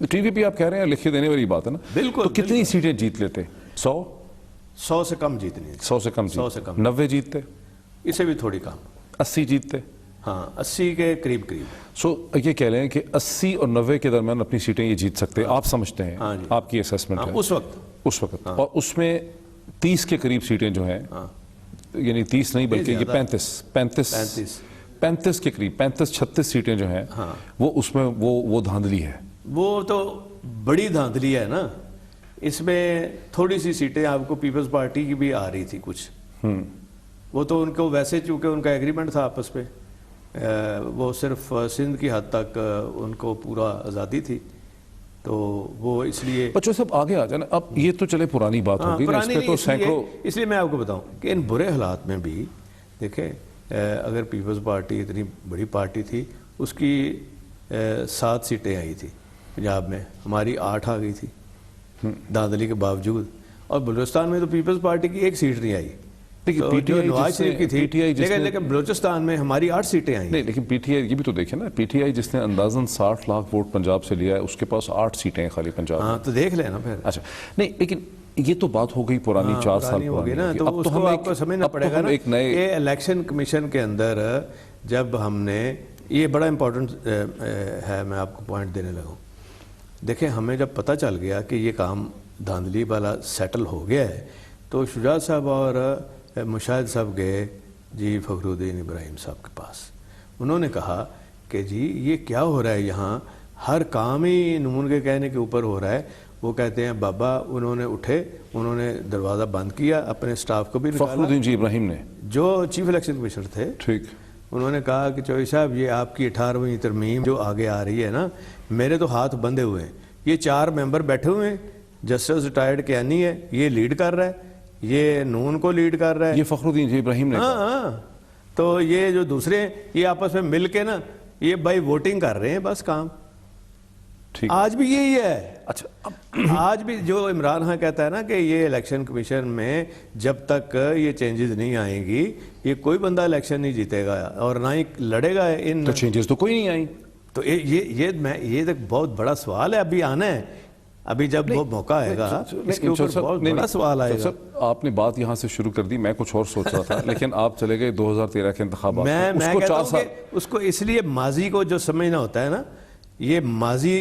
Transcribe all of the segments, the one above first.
T V پہ آپ کہہ رہے ہیں لکھے دینے والی بات ہے نا. بالکل. تو کتنی سیٹیں جیت لیتے؟ 100 سے کم جیتنی. 100 سے کم 100 سے کم. 90 جیتتے؟ اسے بھی تھوڑی کم. 80 جیتتے؟ ہاں 80 کے قریب قریب. سو یہ کہہ رہے ہیں کہ 80 اور 90 کے درمیان اپنی سیٹیں یہ جیت سکتے ہیں آپ سمجھتے ہیں؟ ہاں جی. آپ کی اسیسمنٹ ہے اس وقت. اور اس میں 30 کے قریب سیٹیں جو ہیں, یعنی 30 نہیں بلکہ یہ 35 کے قریب 35-36 سیٹیں جو ہیں وہ اس میں وہ دھاندلی ہے. وہ تو بڑی دھاندلی ہے نا. اس میں تھوڑی سی سیٹیں آپ کو پیپلز پارٹی کی بھی آ رہی تھی کچھ. وہ تو ان کو ویسے چونکہ ان کا ایگریمنٹ تھا آپس پہ, وہ صرف سندھ کی حد تک ان کو پورا آزادی تھی, تو وہ اس لیے بچوں سب آگے آ جانا. اب یہ تو چلے پرانی بات ہوگی نا, اس پہ تو سینکڑوں. اس لیے میں آپ کو بتاؤں کہ ان برے حالات میں بھی دیکھیں اگر پیپلز پارٹی اتنی بڑی پارٹی تھی, اس کی 7 سیٹیں آئی تھی پنجاب میں, ہماری 8 آ گئی تھی دھاندلی کے باوجود. اور بلوچستان میں تو پیپلز پارٹی کی 1 سیٹ نہیں آئی, نواز شریف کی تھی, لیکن بلوچستان میں ہماری 8 سیٹیں آئیں. نہیں لیکن پی ٹی آئی یہ بھی تو دیکھیں نا, پی ٹی آئی جس نے اندازاً 60 لاکھ ووٹ پنجاب سے لیا ہے, اس کے پاس 8 سیٹیں ہیں خالی پنجاب. ہاں تو دیکھ لینا پھر. اچھا نہیں لیکن یہ تو بات ہو گئی پرانی, 4 سال ہوگی نا, تو اس کو آپ کو سمجھنا پڑے گا نا. یہ الیکشن کمیشن کے اندر جب ہم نے, یہ بڑا امپورٹنٹ ہے, میں آپ کو پوائنٹ دینے لگا ہوں. دیکھیں ہمیں جب پتہ چل گیا کہ یہ کام دھاندلی والا سیٹل ہو گیا ہے, تو شجاعت صاحب اور مشاہد صاحب گئے جی فخر الدین ابراہیم صاحب کے پاس. انہوں نے کہا کہ جی یہ کیا ہو رہا ہے یہاں, ہر کام ہی نون کے کہنے کے اوپر ہو رہا ہے. وہ کہتے ہیں بابا, انہوں نے اٹھے, انہوں نے دروازہ بند کیا, اپنے سٹاف کو بھی نکالا. فخر الدین جی ابراہیم نے, جو چیف الیکشن کمشنر تھے, ٹھیک, انہوں نے کہا کہ چوہدری صاحب یہ آپ کی 18ویں ترمیم جو آگے آ رہی ہے نا, میرے تو ہاتھ بندھے ہوئے ہیں. یہ 4 ممبر بیٹھے ہوئے ہیں, جسٹس ریٹائرڈ کیانی ہے یہ لیڈ کر رہا ہے, یہ نون کو لیڈ کر رہا ہے. یہ فخر الدین جی ابراہیم نے. ہاں تو یہ جو دوسرے ہیں یہ آپس میں مل کے نا یہ بائی ووٹنگ کر رہے ہیں بس کام. آج بھی یہی ہے. اچھا آج بھی جو عمران خان کہتا ہے نا کہ یہ الیکشن کمیشن میں جب تک یہ چینجز نہیں آئیں گی یہ کوئی بندہ الیکشن نہیں جیتے گا اور نہ ہی لڑے گا. ان تو چینجز تو کوئی نہیں آئی. تو یہ ایک بہت بڑا سوال ہے, ابھی آنا ہے, ابھی جب وہ موقع آئے گا اس کے اوپر بہت بڑا سوال آئے گا. آپ نے بات یہاں سے شروع کر دی, میں کچھ اور سوچ رہا تھا لیکن آپ چلے گئے 2013 کے انتخابات. میں کہتا ہوں کہ اس کو اس لیے ماضی کو جو سمجھنا ہوتا ہے نا, یہ ماضی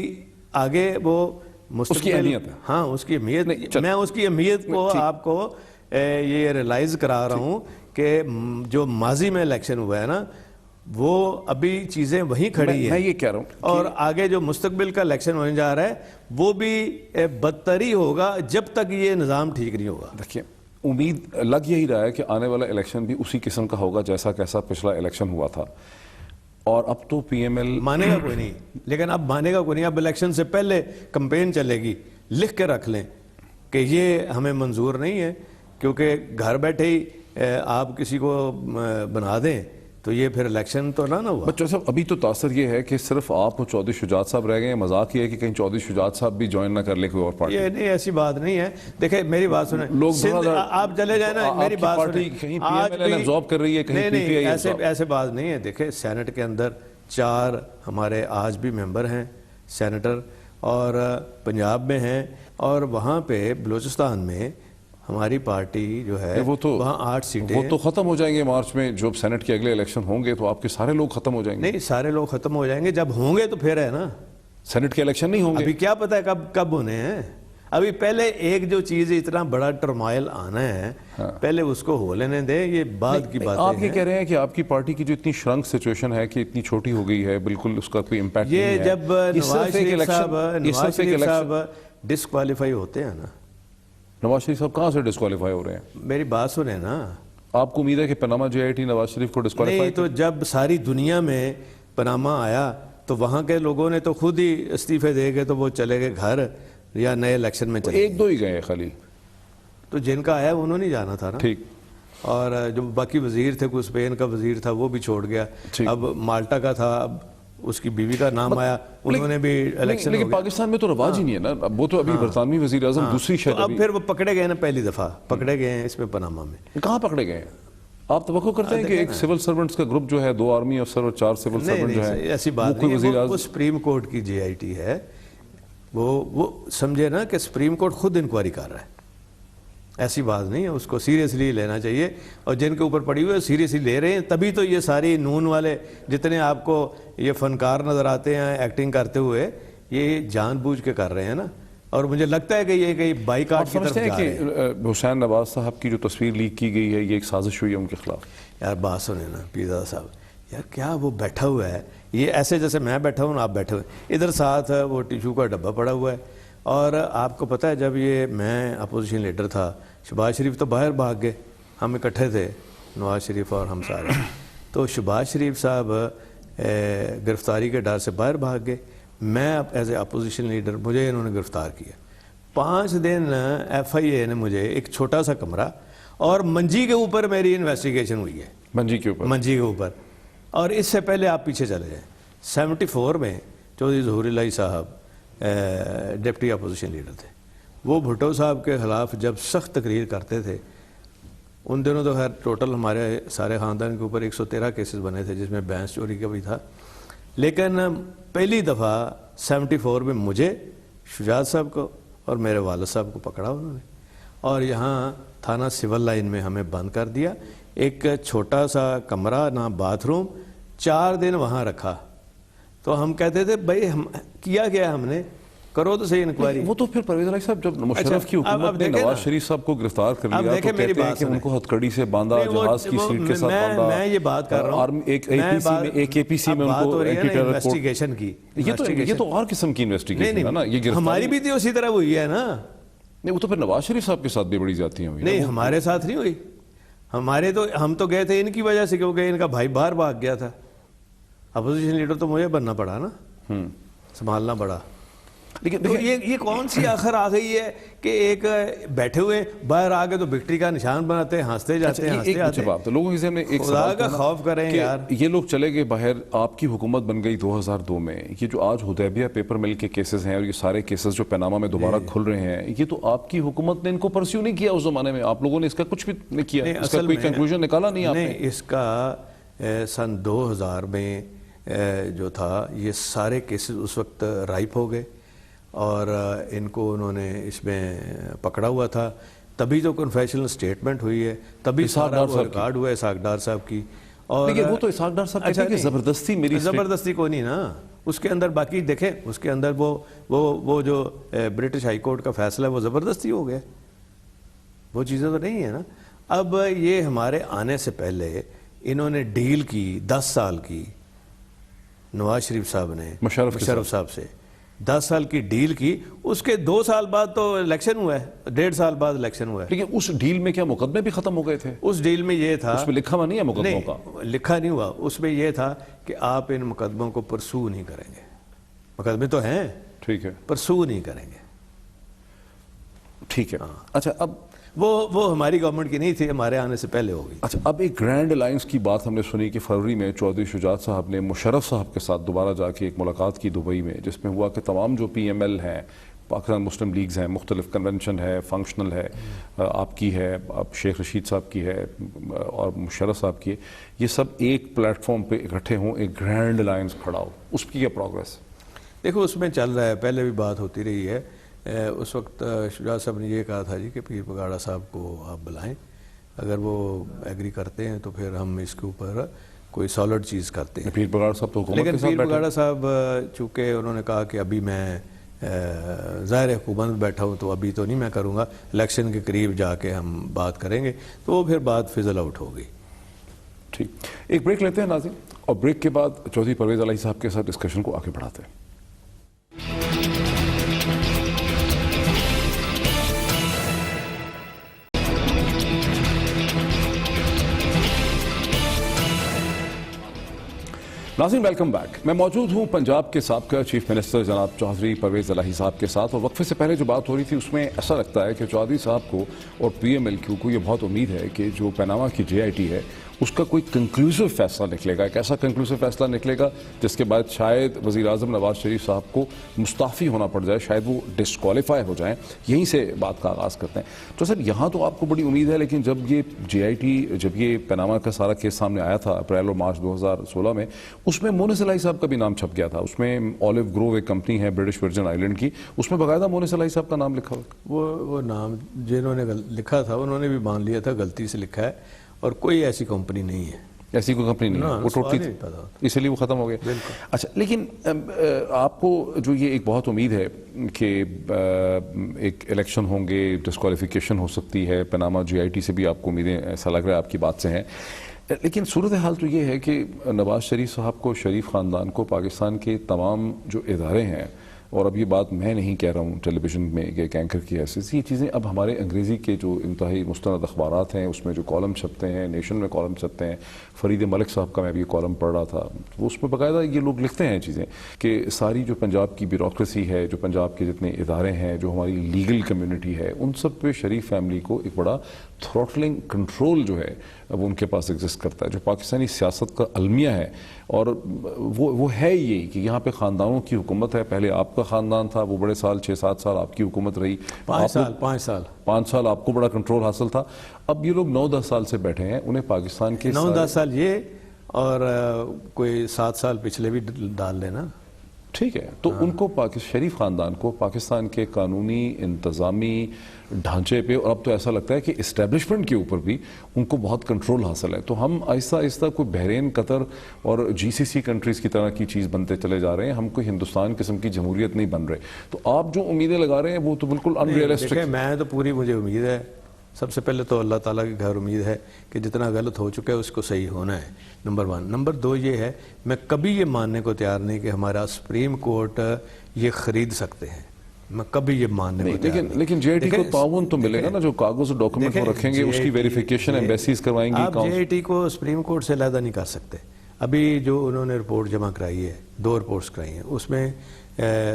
آگے وہ اس کی اہمیت ہے. ہاں اس کی اہمیت, میں اس کی اہمیت کو آپ کو یہ ریلائز کرا رہا ہوں کہ جو ماضی میں الیکشن ہوا ہے نا وہ ابھی چیزیں وہیں کھڑی ہیں. میں یہ کہہ رہا ہوں اور آگے جو مستقبل کا الیکشن ہونے جا رہا ہے وہ بھی بدتر ہی ہوگا جب تک یہ نظام ٹھیک نہیں ہوگا. دیکھیے امید لگ یہی رہا ہے کہ آنے والا الیکشن بھی اسی قسم کا ہوگا جیسا پچھلا الیکشن ہوا تھا. اور اب تو پی ایم ایل مانے گا کوئی نہیں, لیکن اب مانے گا کوئی نہیں. اب الیکشن سے پہلے کمپین چلے گی, لکھ کے رکھ لیں کہ یہ ہمیں منظور نہیں ہے, کیونکہ گھر بیٹھے ہی آپ کسی کو بنا دیں تو یہ پھر الیکشن تو نہ ہوا. بچوں صاحب ابھی تو تاثر یہ ہے کہ صرف آپ اور چودھری شجاعت صاحب رہ گئے ہیں. مذاق یہ ہے کہ کہیں چودھری شجاعت صاحب بھی جوائن نہ کر لے کوئی اور پارٹی. یہ نہیں, ایسی بات نہیں ہے. دیکھیں میری بات سنیں, آپ چلے جائیں نا, میری بات سنیں, کہیں پی ایم ایل ایبزارب کر رہی ہے, کہیں پی ٹی آئی ایسے بات نہیں ہے. دیکھیں سینٹ کے اندر 4 ہمارے آج بھی ممبر ہیں سینیٹر, اور پنجاب میں ہیں, اور وہاں پہ بلوچستان میں ہماری پارٹی جو ہے وہ تو وہاں 8 سیٹیں. وہ تو ختم ہو جائیں گے مارچ میں, جو سینٹ کے اگلے الیکشن ہوں گے تو آپ کے سارے لوگ ختم ہو جائیں گے. نہیں سارے لوگ ختم ہو جائیں گے, جب ہوں گے تو پھر ہے نا. سینٹ کے الیکشن نہیں ہوں گے, ابھی کیا پتہ ہے کب ہونے ہیں. ابھی پہلے ایک جو چیز اتنا بڑا ٹرمائل آنا ہے پہلے اس کو ہو لینے دیں, یہ بعد کی بات ہے. آپ یہ کہہ رہے ہیں کہ آپ کی پارٹی کی جو اتنی شرنک سچویشن ہے کہ اتنی چھوٹی ہو گئی ہے, بالکل اس کا کوئی امپیکٹ نہیں ہے. یہ جب نواز شریف صاحب ڈسکوالیفائی ہوتے ہیں نا. نواز شریف صاحب کہاں سے ڈسکوالیفائی ہو رہے ہیں؟ میری بات سنیں نا. آپ کو امید ہے کہ Panama J I T Nawaz Sharif کو ڈسکوالیفائی؟ نہیں, تو جب ساری دنیا میں پاناما آیا تو وہاں کے لوگوں نے تو خود ہی استعفے دے گئے, تو وہ چلے گئے گھر یا نئے الیکشن میں چلے. 1-2 ہی گئے خالی, تو جن کا آیا انہوں نے جانا تھا نا. ٹھیک. اور جو باقی وزیر تھے, کوئی اسپین کا وزیر تھا وہ بھی چھوڑ گیا. اب مالٹا کا تھا, اب اس کی بیوی کا نام آیا, انہوں نے بھی الیکشن. لیکن پاکستان میں تو رواج ہی نہیں ہے نا. وہ تو ابھی برطانوی وزیر اعظم دوسری شاید. اب پھر وہ پکڑے گئے نا, پہلی دفعہ پکڑے گئے ہیں اس میں پاناما میں. کہاں پکڑے گئے ہیں؟ آپ توقع کرتے ہیں کہ ایک سول سرونٹس کا گروپ جو ہے, 2 آرمی افسر اور 4 سول سرونٹ جو ہے, ایسی بات نہیں ہے. وہ سپریم کورٹ کی جے آئی ٹی ہے, وہ سمجھے نا کہ سپریم کورٹ خود انکوائری کر رہا ہے، ایسی بات نہیں ہے، اس کو سیریسلی لینا چاہیے، اور جن کے اوپر پڑی ہوئی ہے سیریسلی لے رہے ہیں، تبھی تو یہ ساری نون والے جتنے آپ کو یہ فنکار نظر آتے ہیں ایکٹنگ کرتے ہوئے، یہ جان بوجھ کے کر رہے ہیں نا، اور مجھے لگتا ہے کہ یہ کہیں بائیکاٹ کی طرف جا رہے ہیں۔ کہ حسین نواز صاحب کی جو تصویر لیک کی گئی ہے یہ ایک سازش ہوئی ہے ان کے خلاف؟ یار بات سنیں نا پیرزادہ صاحب، یار کیا وہ بیٹھا ہوا ہے، یہ ایسے جیسے میں بیٹھا ہوں آپ بیٹھے ہوئے، ادھر ساتھ وہ ٹیشو کا ڈبہ پڑا ہوا ہے، اور آپ کو پتہ ہے جب یہ میں اپوزیشن لیڈر تھا، شہباز شریف تو باہر بھاگ گئے، ہم اکٹھے تھے نواز شریف اور ہم سارے، تو شہباز شریف صاحب گرفتاری کے ڈر سے باہر بھاگ گئے، میں ایز اے اپوزیشن لیڈر مجھے انہوں نے گرفتار کیا، 5 دن ایف آئی اے نے مجھے ایک چھوٹا سا کمرہ اور منجی کے اوپر میری انویسٹیگیشن ہوئی ہے، منجی کے اوپر، منجی کے اوپر، اور اس سے پہلے آپ پیچھے چلے جائیں 74 میں چودھری ظہور الہی صاحب ڈپٹی اپوزیشن لیڈر تھے، وہ بھٹو صاحب کے خلاف جب سخت تقریر کرتے تھے، ان دنوں تو خیر ٹوٹل ہمارے سارے خاندان کے اوپر 113 کیسز بنے تھے جس میں بینس چوری کا بھی تھا، لیکن پہلی دفعہ 74 میں مجھے، شجاعت صاحب کو اور میرے والد صاحب کو پکڑا انہوں نے، اور یہاں تھانہ سول لائن میں ہمیں بند کر دیا، ایک چھوٹا سا کمرہ نہ باتھ روم، 4 دن وہاں رکھا، تو ہم کہتے تھے بھائی ہم کیا گیا، ہم نے کرو تو صحیح انکوائری۔ وہ تو پھر پرویز الہی صاحب جب مشرف کی حکومت نے نواز شریف صاحب کو گرفتار کر لیا تو کہتے ہیں کہ ان کو ہتھ کڑی سے باندھا، جہاز کی سیٹ کے ساتھ باندھا، میں یہ بات کر رہا ہوں، ایک اے پی سی میں ان کو انویسٹیگیشن کی، یہ تو اور قسم کی انویسٹیگیشن ہے نا، یہ ہماری بھی تو اسی طرح ہوئی ہے نا، نہیں وہ تو پھر نواز شریف صاحب کے ساتھ بھی بڑی زیادتیاں ہوئی، نہیں ہمارے ساتھ نہیں ہوئی، ہمارے تو ہم تو گئے تھے ان کی وجہ سے کیونکہ ان کا بھائی باہر بھاگ گیا تھا، اپوزیشن لیڈر تو مجھے بننا پڑا نا، سنبھالنا پڑا، لیکن یہ کون سی آخر آ گئی ہے کہ ایک بیٹھے ہوئے باہر آ گئے تو وکٹری کا نشان بناتے ہیں، ہنستے جاتے ہیں، ہنستے آتے ہیں، لوگوں کے ذہن ایک خدا کا خوف کریں یار، یہ لوگ چلے گئے باہر، آپ کی حکومت بن گئی 2002 میں، یہ جو آج حدیبیہ پیپر مل کے کیسز ہیں اور یہ سارے کیسز جو پیناما میں دوبارہ کھل رہے ہیں، یہ تو آپ کی حکومت نے ان کو پرسیو نہیں کیا اس زمانے میں، آپ لوگوں نے اس کا کچھ بھی نہیں کیا، اس کا کوئی کنکلوژن نکالا نہیں آپ نے؟ اس کا سن 2000 میں جو تھا یہ سارے کیسز اس وقت رائپ ہو گئے اور ان کو انہوں نے اس میں پکڑا ہوا تھا، تبھی تو کنفیشنل سٹیٹمنٹ ہوئی ہے، تبھی سارا ریکارڈ ہوا ہے اسحاق ڈار صاحب کی، اور لیکن وہ تو اسحاق ڈار صاحب کہتے ہیں کہ زبردستی میری زبردستی کو نہیں نا، اس کے اندر باقی دیکھیں اس کے اندر وہ جو برٹش ہائی کورٹ کا فیصلہ ہے وہ زبردستی ہو گیا، وہ چیزیں تو نہیں ہیں نا۔ اب یہ ہمارے آنے سے پہلے انہوں نے ڈیل کی 10 سال کی، نواز شریف صاحب نے مشرف صاحب سے 10 سال کی ڈیل کی، اس کے 2 سال بعد تو الیکشن ہوا ہے، 1.5 سال بعد الیکشن ہوا ہے، لیکن اس ڈیل میں کیا مقدمے بھی ختم ہو گئے تھے؟ اس ڈیل میں یہ تھا، اس میں لکھا ہوا نہیں ہے مقدموں کا، لکھا نہیں ہوا، اس میں یہ تھا کہ آپ ان مقدموں کو پرسو نہیں کریں گے، مقدمے تو ہیں ٹھیک ہے، پرسو نہیں کریں گے، ٹھیک ہے۔ اچھا اب وہ ہماری گورنمنٹ کی نہیں تھی، ہمارے آنے سے پہلے ہو گئی۔ اچھا اب ایک گرینڈ الائنس کی بات ہم نے سنی کہ فروری میں چودھری شجاعت صاحب نے مشرف صاحب کے ساتھ دوبارہ جا کے ایک ملاقات کی دبئی میں، جس میں ہوا کہ تمام جو پی ایم ایل ہیں، پاکستان مسلم لیگز ہیں، مختلف کنونشن ہے، فنکشنل ہے، آپ کی ہے، اب شیخ رشید صاحب کی ہے اور مشرف صاحب کی ہے، یہ سب ایک پلیٹ فارم پہ اکٹھے ہوں، ایک گرینڈ الائنس کھڑا ہو، اس کی کیا پروگریس؟ دیکھو اس میں چل رہا ہے، پہلے بھی بات ہوتی رہی ہے، اس وقت شجاعت صاحب نے یہ کہا تھا جی کہ پیر بگاڑا صاحب کو آپ بلائیں، اگر وہ ایگری کرتے ہیں تو پھر ہم اس کے اوپر کوئی سالڈ چیز کرتے ہیں۔ پیر بگاڑا صاحب تو حکومت کے ساتھ لیکن پیر بگاڑا صاحب چونکہ انہوں نے کہا کہ ابھی میں ظاہر حکومت میں بیٹھا ہوں تو ابھی تو نہیں میں کروں گا، الیکشن کے قریب جا کے ہم بات کریں گے، تو وہ پھر بات فضل آؤٹ ہو گئی۔ ٹھیک، ایک بریک لیتے ہیں ناظرین، اور بریک کے بعد چودھری پرویز الہی صاحب کے ساتھ ڈسکشن کو آگے بڑھاتے ہیں۔ ناظرین ویلکم بیک، میں موجود ہوں پنجاب کے سابقہ چیف منسٹر جناب چودھری پرویز الہی صاحب کے ساتھ، اور وقفے سے پہلے جو بات ہو رہی تھی اس میں ایسا لگتا ہے کہ چودھری صاحب کو اور پی ایم ایل کیو کو یہ بہت امید ہے کہ جو پیناما کی جے آئی ٹی ہے اس کا کوئی کنکلوسیو فیصلہ نکلے گا, ایک ایسا کنکلوسیو فیصلہ نکلے گا جس کے بعد شاید وزیر اعظم نواز شریف صاحب کو مستعفی ہونا پڑ جائے, شاید وہ ڈسکوالیفائی ہو جائیں. یہیں سے بات کا آغاز کرتے ہیں. تو سر یہاں تو آپ کو بڑی امید ہے, لیکن جب یہ JIT, جب یہ پیناما کا سارا کیس سامنے آیا تھا اپریل اور مارچ 2016 میں, اس میں مونس الہی صاحب کا بھی نام چھپ گیا تھا. اس میں اولیو گروو ایک کمپنی ہے برٹش ورجن آئیلینڈ کی, اس میں باقاعدہ مونس الہی صاحب کا نام لکھا ہوا. وہ نام جنہوں نے لکھا تھا انہوں نے بھی مان لیا تھا غلطی سے لکھا ہے, اور کوئی ایسی کمپنی نہیں ہے, ایسی کوئی کمپنی نہیں ہے, وہ ٹوٹلی تھی, اس لیے وہ ختم ہو گیا. اچھا, لیکن آپ کو جو یہ ایک بہت امید ہے کہ ایک الیکشن ہوں گے, ڈسکوالیفیکیشن ہو سکتی ہے, پیناما JIT سے بھی آپ کو امیدیں ایسا لگ رہا ہے آپ کی بات سے ہیں, لیکن صورتحال تو یہ ہے کہ نواز شریف صاحب کو, شریف خاندان کو, پاکستان کے تمام جو ادارے ہیں, اور اب یہ بات میں نہیں کہہ رہا ہوں ٹیلی ویژن میں ایک اینکر کی حیثیت سے, یہ چیزیں اب ہمارے انگریزی کے جو انتہائی مستند اخبارات ہیں اس میں جو کالم چھپتے ہیں, نیشن میں کالم چھپتے ہیں, فرید ملک صاحب کا میں بھی کالم پڑھ رہا تھا, وہ اس میں باقاعدہ یہ لوگ لکھتے ہیں چیزیں کہ ساری جو پنجاب کی بیوروکریسی ہے, جو پنجاب کے جتنے ادارے ہیں, جو ہماری لیگل کمیونٹی ہے, ان سب پہ شریف فیملی کو ایک بڑا تھروٹلنگ کنٹرول جو ہے وہ ان کے پاس ایگزسٹ کرتا ہے, جو پاکستانی سیاست کا المیہ ہے. اور وہ ہے یہ کہ یہاں پہ خاندانوں کی حکومت ہے. پہلے آپ کا خاندان تھا, وہ بڑے سال 6-7 سال آپ کی حکومت رہی, 5 سال آپ کو بڑا کنٹرول حاصل تھا. اب یہ لوگ 9-10 سال سے بیٹھے ہیں, انہیں پاکستان کے 9-10 سال یہ, اور کوئی 7 سال پچھلے بھی ڈال لینا, ٹھیک ہے. تو ان کو شریف خاندان کو پاکستان کے قانونی انتظامی ڈھانچے پہ, اور اب تو ایسا لگتا ہے کہ اسٹیبلشمنٹ کے اوپر بھی ان کو بہت کنٹرول حاصل ہے. تو ہم آہستہ آہستہ کوئی بحرین, قطر اور GCC کنٹریز کی طرح کی چیز بنتے چلے جا رہے ہیں, ہم کوئی ہندوستان قسم کی جمہوریت نہیں بن رہے. تو آپ جو امیدیں لگا رہے ہیں وہ تو بالکل ان ریئلسٹک. میں تو پوری مجھے امید ہے, سب سے پہلے تو اللہ تعالیٰ کے گھر امید ہے کہ جتنا غلط ہو چکا ہے اس کو صحیح ہونا ہے, نمبر 1. نمبر 2 یہ ہے, میں کبھی یہ ماننے کو تیار نہیں کہ ہمارا سپریم کورٹ یہ خرید سکتے ہیں, میں کبھی یہ ماننے کو تیار نہیں. لیکن JIT کو تعاون تو ملے گا نا, جو کاغذ اور ڈاکومنٹ وہ رکھیں گے اس کی ویریفیکیشن ایمبیسیز کروائیں گی. آپ JIT کو سپریم کورٹ سے علیحدہ نہیں کر سکتے. ابھی جو انہوں نے رپورٹ جمع کرائی ہے, 2 رپورٹس کرائی ہیں, اس میں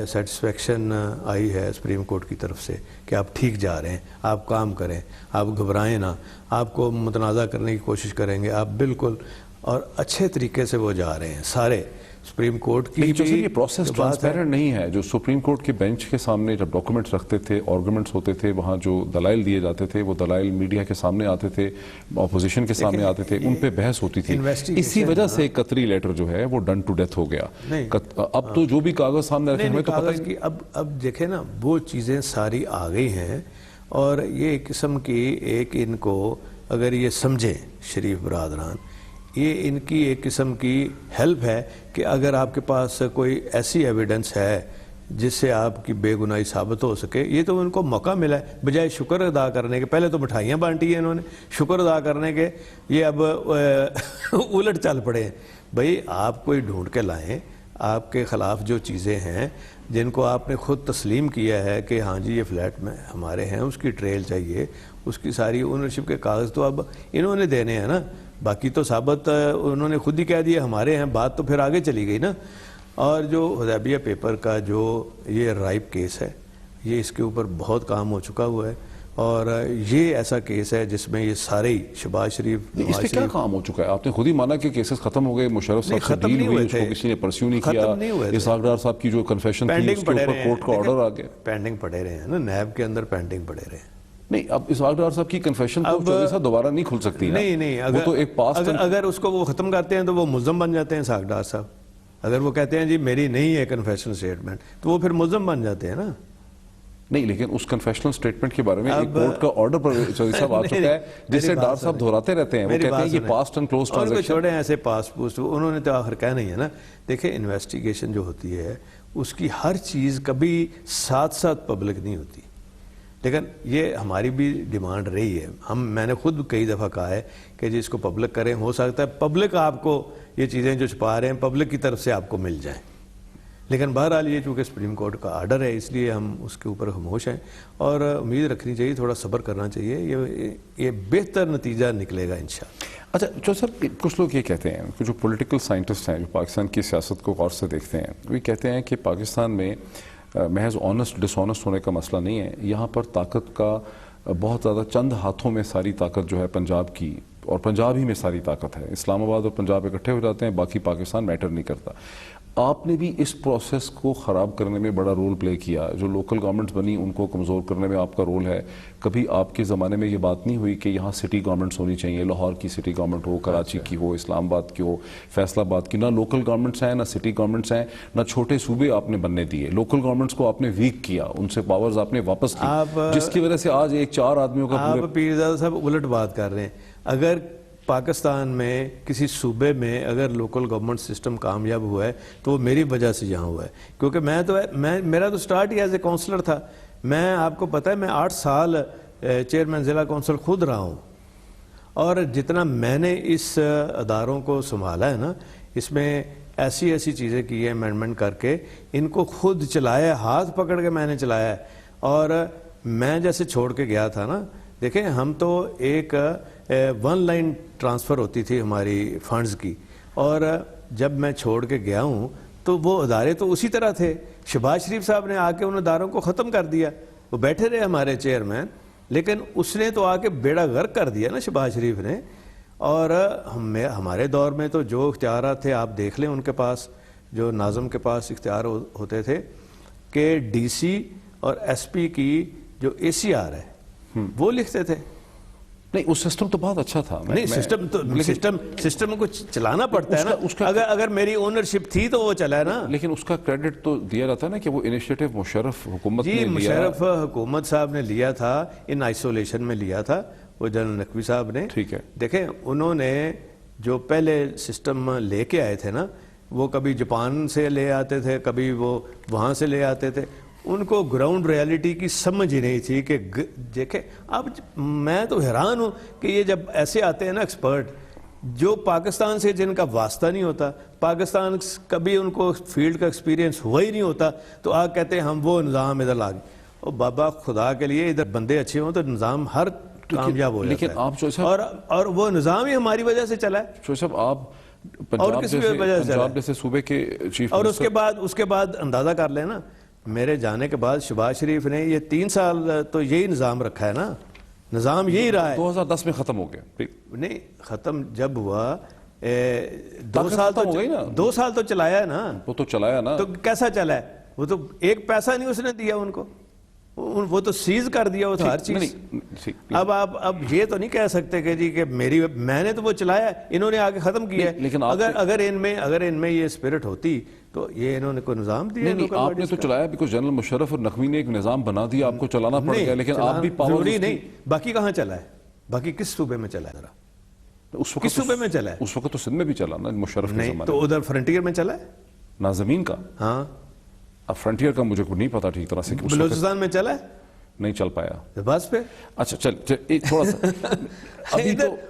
سیٹسفیکشن آئی ہے سپریم کورٹ کی طرف سے کہ آپ ٹھیک جا رہے ہیں, آپ کام کریں, آپ گھبرائیں نہ, آپ کو متنازع کرنے کی کوشش کریں گے, آپ بالکل اور اچھے طریقے سے وہ جا رہے ہیں سارے. سپریم کورٹ کی یہ پروسیس ٹرانسپیرنٹ نہیں ہے. جو سپریم کورٹ کے بینچ کے سامنے جب ڈاکومنٹس رکھتے تھے, آرگومنٹس ہوتے تھے, وہاں جو دلائل دیے جاتے تھے وہ دلائل میڈیا کے سامنے آتے تھے, اپوزیشن کے سامنے آتے تھے, ان پہ بحث ہوتی تھی. اسی وجہ سے قطری لیٹر جو ہے وہ ڈن ٹو ڈیتھ ہو گیا. اب تو جو بھی کاغذ سامنے رکھے ہمیں تو پتہ ہی نہیں. اب دیکھیں نا, وہ چیزیں ساری آ گئی ہیں, اور یہ ایک قسم کی ایک ان کو اگر یہ سمجھیں شریف برادران, یہ ان کی ایک قسم کی ہیلپ ہے کہ اگر آپ کے پاس کوئی ایسی ایویڈنس ہے جس سے آپ کی بے گناہی ثابت ہو سکے, یہ تو ان کو موقع ملا ہے. بجائے شکر ادا کرنے کے, پہلے تو مٹھائیاں بانٹی ہیں انہوں نے, شکر ادا کرنے کے یہ اب الٹ چل پڑے ہیں. بھائی آپ کوئی ڈھونڈ کے لائیں, آپ کے خلاف جو چیزیں ہیں جن کو آپ نے خود تسلیم کیا ہے کہ ہاں جی یہ فلیٹ میں ہمارے ہیں, اس کی ٹریل چاہیے, اس کی ساری اونرشپ کے کاغذ تو اب انہوں نے دینے ہیں نا. باقی تو ثابت انہوں نے خود ہی کہہ دیا ہمارے ہیں, بات تو پھر آگے چلی گئی نا. اور جو حدیبیہ پیپر کا جو یہ رائپ کیس ہے, یہ اس کے اوپر بہت کام ہو چکا ہوا ہے, اور یہ ایسا کیس ہے جس میں یہ سارے ہی شہباز شریف, اس پہ کیا کام ہو چکا ہے؟ آپ نے خود ہی مانا کہ کیسز ختم ہو گئے, مشرف صاحب سے ڈیل ہوئی, اس کو کسی نے پرسیو نہیں کیا, اسحاق ڈار صاحب کی جو کنفیشن تھی اس کے اوپر کورٹ کا آرڈر آ گیا. پینڈنگ پڑے رہے ہیں نا, نیب کے اندر پینڈنگ پڑے رہے ہیں. نہیں, اب اسحاق ڈار صاحب کی کنفیشن تو 24 سال دوبارہ نہیں کھل سکتی. نہیں, اگر اس کو وہ ختم کرتے ہیں تو وہ ملزم بن جاتے ہیں اسحاق ڈار صاحب. اگر وہ کہتے ہیں جی میری نہیں ہے کنفیشنل سٹیٹمنٹ, تو وہ پھر ملزم بن جاتے ہیں نا. نہیں, لیکن اس کنفیشنل سٹیٹمنٹ کے بارے میں ایک کورٹ کا آرڈر پر چودھری صاحب آ چکا ہے جسے ڈار صاحب دہراتے رہتے ہیں. وہ کہتے ہیں یہ پاسٹ اینڈ کلوز ٹرانزیکشن. چھوڑیں ایسے پاس پوسٹ, انہوں نے تو آخر کہنا ہی ہے نا. دیکھیں, انویسٹیگیشن جو ہوتی ہے اس کی ہر چیز کبھی ساتھ ساتھ پبلک نہیں ہوتی. لیکن یہ ہماری بھی ڈیمانڈ رہی ہے, میں نے خود کئی دفعہ کہا ہے کہ جی اس کو پبلک کریں. ہو سکتا ہے پبلک آپ کو یہ چیزیں جو چھپا رہے ہیں پبلک کی طرف سے آپ کو مل جائیں, لیکن بہرحال یہ چونکہ سپریم کورٹ کا آرڈر ہے اس لیے ہم اس کے اوپر خاموش ہیں, اور امید رکھنی چاہیے, تھوڑا صبر کرنا چاہیے, یہ بہتر نتیجہ نکلے گا انشاءاللہ. اچھا, جو سر کچھ لوگ یہ کہتے ہیں کہ جو پولیٹیکل سائنٹسٹ ہیں جو پاکستان کی سیاست کو غور سے دیکھتے ہیں, وہ کہتے ہیں کہ پاکستان میں محض آنسٹ ڈس آنسٹ ہونے کا مسئلہ نہیں ہے, یہاں پر طاقت کا بہت زیادہ چند ہاتھوں میں ساری طاقت جو ہے پنجاب کی اور پنجاب ہی میں ساری طاقت ہے. اسلام آباد اور پنجاب اکٹھے ہو جاتے ہیں, باقی پاکستان میٹر نہیں کرتا. آپ نے بھی اس پروسیس کو خراب کرنے میں بڑا رول پلے کیا. جو لوکل گورنمنٹس بنی ان کو کمزور کرنے میں آپ کا رول ہے. کبھی آپ کے زمانے میں یہ بات نہیں ہوئی کہ یہاں سٹی گورنمنٹس ہونی چاہیے, لاہور کی سٹی گورنمنٹ ہو, کراچی کی ہو, اسلام آباد کی ہو, فیصل آباد کی؟ نہ لوکل گورنمنٹس ہیں, نہ سٹی گورنمنٹس ہیں, نہ چھوٹے صوبے آپ نے بننے دیے. لوکل گورنمنٹس کو آپ نے ویک کیا, ان سے پاورز آپ نے واپس لی, جس کی وجہ سے آج ایک 4 آدمیوں کا آپ پیرزادہ صاحب الٹ بات کر رہے ہیں. اگر پاکستان میں کسی صوبے میں اگر لوکل گورنمنٹ سسٹم کامیاب ہوا ہے تو وہ میری وجہ سے یہاں ہوا ہے, کیونکہ میرا تو سٹارٹ ہی ایز اے کونسلر تھا. میں آپ کو پتہ ہے میں 8 سال چیئرمین ضلع کونسل خود رہا ہوں, اور جتنا میں نے اس اداروں کو سنبھالا ہے نا, اس میں ایسی چیزیں کی ہیں امینڈمنٹ کر کے, ان کو خود چلایا, ہاتھ پکڑ کے میں نے چلایا ہے. اور میں جیسے چھوڑ کے گیا تھا نا, دیکھیں ہم تو ایک 1 لائن ٹرانسفر ہوتی تھی ہماری فنڈز کی, اور جب میں چھوڑ کے گیا ہوں تو وہ ادارے تو اسی طرح تھے. شہباز شریف صاحب نے آ کے ان اداروں کو ختم کر دیا. وہ بیٹھے رہے ہمارے چیئرمین, لیکن اس نے تو آ کے بیڑا غرق کر دیا نا شہباز شریف نے. اور ہمارے دور میں تو جو اختیارات تھے آپ دیکھ لیں, ان کے پاس جو ناظم کے پاس اختیار ہوتے تھے کہ ڈی سی اور ایس پی کی جو ACR ہے وہ لکھتے تھے. نہیں, اس سسٹم تو بہت اچھا تھا. نہیں, سسٹم کو چلانا پڑتا ہے نا. اگر میری اونرشپ تھی تو وہ چلا ہے نا. لیکن اس کا کریڈٹ تو دیا جاتا ہے نا کہ وہ انیشیٹو مشرف حکومت نے لیا. مشرف حکومت صاحب نے لیا تھا, ان آئسولیشن میں لیا تھا وہ جنرل نقوی صاحب نے. ٹھیک ہے, دیکھیں انہوں نے جو پہلے سسٹم لے کے آئے تھے نا, وہ کبھی جاپان سے لے آتے تھے, کبھی وہ وہاں سے لے آتے تھے. ان کو گراؤنڈ ریالٹی کی سمجھ ہی نہیں تھی کہ دیکھیں اب میں تو حیران ہوں کہ یہ جب ایسے آتے ہیں نا ایکسپرٹ, جو پاکستان سے جن کا واسطہ نہیں ہوتا, پاکستان کبھی ان کو فیلڈ کا ایکسپیرینس ہوا ہی نہیں ہوتا, تو آ کہتے ہیں ہم وہ نظام ادھر لا گئے. اور بابا خدا کے لیے ادھر بندے اچھے ہوں تو نظام ہر کامیاب ہو جاتا ہے. اور وہ نظام ہی ہماری وجہ سے چلا ہے. شویب صاحب, آپ پنجاب جیسے صوبے کے چیف, اور اس کے بعد اندازہ کر لیں نا, میرے جانے کے بعد شہباز شریف نے یہ 3 سال تو یہی نظام رکھا ہے نا, نظام یہی رہا ہے. 2010 میں ختم ہو گیا. نہیں, ختم جب ہوا 2 سال تو چلایا ہے نا. وہ تو چلایا نا, تو کیسا چلا ہے؟ وہ تو 1 پیسہ نہیں اس نے دیا ان کو, وہ تو سیز کر دیا وہ تو ہر چیز. اب آپ یہ تو نہیں کہہ سکتے کہ جی کہ میں نے تو وہ چلایا, انہوں نے آگے ختم کیا ہے. لیکن اگر ان میں یہ اسپرٹ ہوتی تو یہ انہوں نے کوئی نظام دیا. نہیں, آپ نے تو چلایا بیکاز جنرل مشرف اور نقوی نے ایک نظام بنا دیا, آپ کو چلانا پڑ گیا. لیکن آپ بھی ضروری نہیں. باقی کہاں چلا ہے؟ باقی کس صوبے میں چلا ہے ذرا؟ کس صوبے میں چلا ہے؟ اس وقت تو سندھ میں بھی چلا نا مشرف کے زمانے. تو ادھر فرنٹیئر میں چلا ہے نازمین کا. ہاں, اب فرنٹیئر کا مجھے کو نہیں پتا ٹھیک طرح سے. بلوچستان میں چلا ہے, نہیں چل پایا بس پہ. اچھا چل تھوڑا سا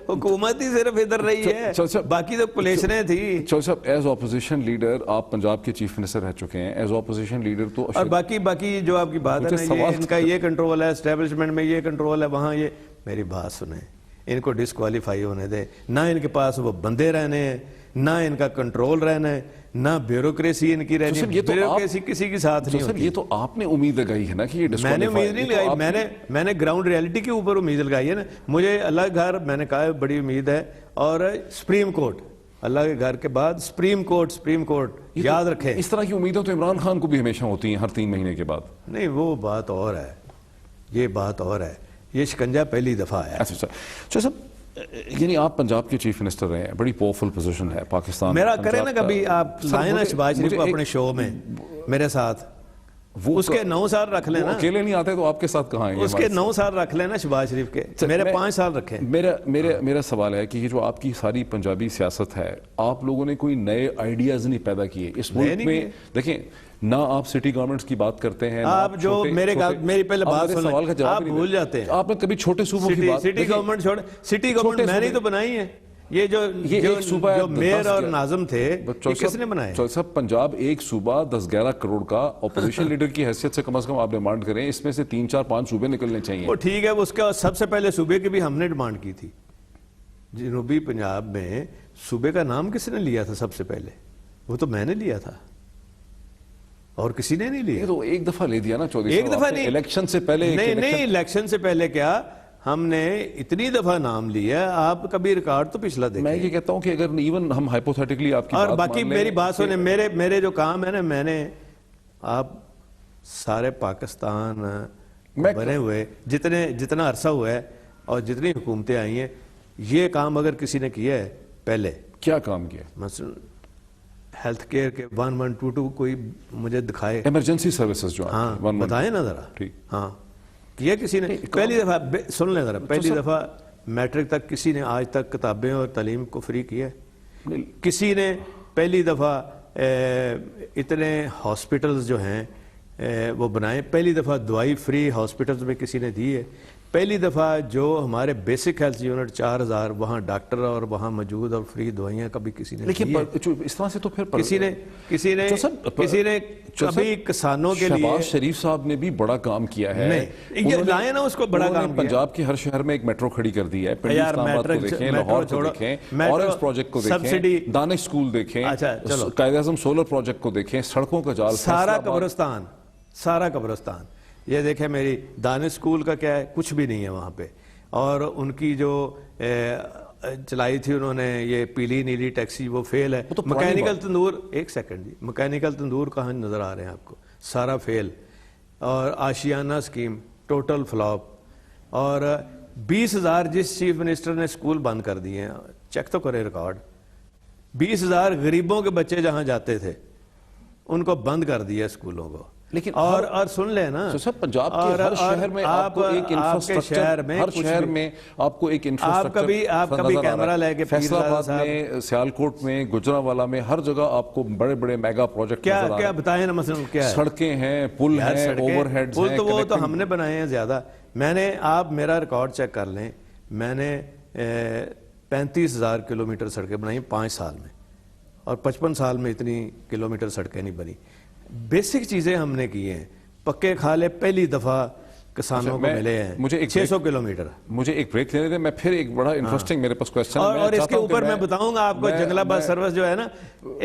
حکومت ہی صرف ادھر رہی ہے, باقی تو کولیشنیں تھی. صاحب, ایز اپوزیشن لیڈر آپ پنجاب کے چیف منسٹر رہ چکے ہیں. ایز اپوزیشن لیڈر تو اور باقی جو آپ کی بات ہے نا, ان کا یہ کنٹرول ہے, اسٹیبلشمنٹ میں یہ کنٹرول ہے, وہاں یہ. میری بات سنیں, ان کو ڈسکوالیفائی ہونے دیں. نہ ان کے پاس وہ بندے رہنے ہیں, نہ ان کا کنٹرول رہنا ہے, نہ بیوروکریسی ان کی رہنی ہے. بیوروکریسی کسی کے ساتھ نہیں ہوتی. یہ تو آپ نے امید لگائی ہے نا کہ یہ میں نے امید نہیں لگائی, میں نے گراؤنڈ ریالٹی کے اوپر امید لگائی ہے نا. مجھے اللہ کے گھر, میں نے کہا بڑی امید ہے, اور سپریم کورٹ, اللہ کے گھر کے بعد سپریم کورٹ یاد رکھیں. اس طرح کی امیدیں تو عمران خان کو بھی ہمیشہ ہوتی ہیں ہر 3 مہینے کے بعد. نہیں, وہ بات اور ہے, یہ بات اور ہے. یہ شکنجہ پہلی دفعہ ہے. اچھا سب, یعنی آپ پنجاب کے چیف منسٹر رہے ہیں, بڑی پاورفل پوزیشن ہے پاکستان. میرا کریں نا کبھی آپ لائیں نا شہباز شریف کو اپنے شو میں میرے ساتھ, اس کے 9 سال رکھ لینا. اکیلے نہیں آتے تو آپ کے ساتھ کہاں ہیں؟ اس کے 9 سال رکھ لینا شہباز شریف کے, میرے 5 سال رکھیں. میرا سوال ہے کہ یہ جو آپ کی ساری پنجابی سیاست ہے, آپ لوگوں نے کوئی نئے آئیڈیاز نہیں پیدا کیے اس ملک میں. دیکھیں نہ آپ سٹی گورنمنٹس کی بات کرتے ہیں, آپ جو میری پہلے بات سنیں, آپ بھول جاتے ہیں. آپ نے کبھی چھوٹے صوبوں کی بات, سٹی گورنمنٹ چھوڑ, سٹی گورنمنٹ میں نے تو بنائی ہے. یہ جو میئر اور ناظم تھے کس نے بنائے؟ صاحب, پنجاب ایک صوبہ 10-11 کروڑ کا, اپوزیشن لیڈر کی حیثیت سے کم از کم آپ ڈیمانڈ کریں اس میں سے 3-4-5 صوبے نکلنے چاہیے. وہ ٹھیک ہے, اس کا سب سے پہلے صوبے کی بھی ہم نے ڈیمانڈ کی تھی. جنوبی پنجاب میں صوبے کا نام کس نے لیا تھا سب سے پہلے؟ وہ تو میں نے لیا تھا, اور کسی نے نہیں لیا. تو ایک دفعہ لے دیا نا چودھری ایک دفعہ نہیں, الیکشن سے پہلے. نہیں, الیکشن سے پہلے کیا, ہم نے اتنی دفعہ نام لیا, آپ کبھی ریکارڈ تو پچھلا دیکھیں. میں یہ کہتا ہوں کہ اگر ایون ہم ہائپوتھیٹیکلی آپ کی اور بات باقی مان لیں میری بات سنیں, میرے جو کام ہے نا, میں نے آپ سارے پاکستان بنے ہوئے جتنا عرصہ ہوا ہے اور جتنی حکومتیں آئی ہیں, یہ کام اگر کسی نے کیا ہے پہلے, کیا کام کیا, مثلا ہیلتھ کیئر کے 1122 کوئی مجھے دکھائے, ایمرجنسی سروسز جو ہاں بتائیں نا ذرا. ہاں کیا کسی نے پہلی دفعہ, سن لیں ذرا, پہلی دفعہ میٹرک تک کسی نے آج تک کتابیں اور تعلیم کو فری کیا ہے؟ کسی نے پہلی دفعہ اتنے ہاسپٹلز جو ہیں وہ بنائے, پہلی دفعہ دوائی فری ہاسپٹلز میں کسی نے دی ہے, پہلی دفعہ جو ہمارے بیسک ہیلتھ یونٹ 4000 وہاں ڈاکٹر اور وہاں موجود اور فری دوائیاں کبھی کسی نے, لیکن اس طرح سے تو پھر کسی نے کبھی کسانوں کے لیے. شہباز شریف صاحب نے بھی بڑا کام کیا ہے, لائے نا اس کو بڑا کام کیا. پنجاب کے ہر شہر میں ایک میٹرو کھڑی کر دی ہے, پنڈی اسلام آباد کو دیکھیں, لاہور کو دیکھیں, اورنج پروجیکٹ کو دیکھیں, دانش اسکول دیکھیں, قائد اعظم سولر پروجیکٹ کو دیکھیں, سڑکوں کا جال, سارا قبرستان. یہ دیکھیں میری دانش اسکول کا کیا ہے, کچھ بھی نہیں ہے وہاں پہ. اور ان کی جو چلائی تھی انہوں نے یہ پیلی نیلی ٹیکسی, وہ فیل ہے. مکینیکل تندور, ایک سیکنڈ جی, مکینیکل تندور کہاں نظر آ رہے ہیں آپ کو, سارا فیل. اور آشیانہ اسکیم ٹوٹل فلاپ. اور 20,000 جس چیف منسٹر نے اسکول بند کر دیے ہیں, چیک تو کرے ریکارڈ, 20,000 غریبوں کے بچے جہاں جاتے تھے ان کو بند کر دیا اسکولوں کو. لیکن اور سن لیں نا, پنجاب کے ہر شہر میں آپ کو ایک انفراسٹرکچر, ہر شہر میں آپ کو ایک انفراسٹرکچر, آپ کبھی کیمرہ لے کے فیصل آباد میں, سیالکوٹ میں, گجرانوالہ میں, ہر جگہ آپ کو بڑے بڑے میگا پروجیکٹ نظر آ رہے ہیں. کیا بتائیں نا, مثلا کیا ہے, سڑکیں ہیں, پل ہیں, اوور ہیڈز ہیں. پل تو وہ تو ہم نے بنائے ہیں زیادہ. میں نے, آپ میرا ریکارڈ چیک کر لیں, میں نے 35,000 کلومیٹر سڑکیں بنائی 5 سال میں, اور 55 سال میں اتنی کلومیٹر سڑکیں نہیں بنی. بیسک چیزیں ہم نے کی ہیں. پکے کھالے پہلی دفعہ کسانوں کو ملے ہیں, مجھے 600 کلومیٹر. مجھے ایک بریک لینے دیں, میں پھر ایک بڑا انٹرسٹنگ میرے پاس کوسچن ہے, اور اس کے اوپر میں بتاؤں گا آپ کو, جنگلہ بس سروس جو ہے نا,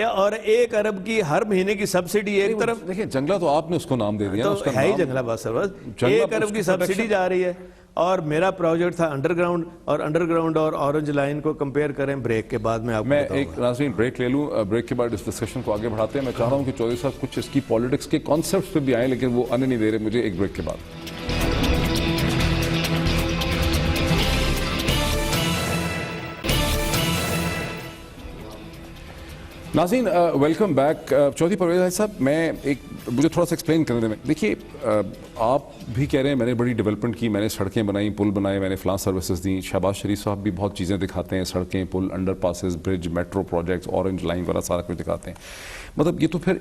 اور 1 ارب کی ہر مہینے کی سبسڈی ایک طرف. دیکھیں جنگلہ تو آپ نے اس کو نام دے دیا, تو ہے ہی جنگلہ بس سروس, 1 ارب کی سبسڈی جا رہی ہے. اور میرا پروجیکٹ تھا انڈر گراؤنڈ, اور انڈر گراؤنڈ اور اورنج لائن کو کمپیئر کریں. بریک کے بعد میں آپ کو بتاؤں گا. ایک ناظرین بریک لے لوں, بریک کے بعد اس ڈسکشن کو آگے بڑھاتے ہیں. میں چاہ رہا ہوں کہ چودھری صاحب کچھ اس کی پالیٹکس کے کانسیپٹس پہ بھی آئیں, لیکن وہ آنے نہیں دے رہے مجھے. ایک بریک کے بعد ناظرین ویلکم بیک. چودھری پرویز صاحب, مجھے تھوڑا سا ایکسپلین کرنے دیں. دیکھیے آپ بھی کہہ رہے ہیں میں نے بڑی ڈیولپمنٹ کی, میں نے سڑکیں بنائیں, پل بنائے, میں نے فلاں سروسز دیں. شہباز شریف صاحب بھی بہت چیزیں دکھاتے ہیں, سڑکیں, پل, انڈر پاسز, برج, میٹرو پروجیکٹس, اورنج لائن وغیرہ سارا کچھ دکھاتے ہیں. مطلب یہ تو پھر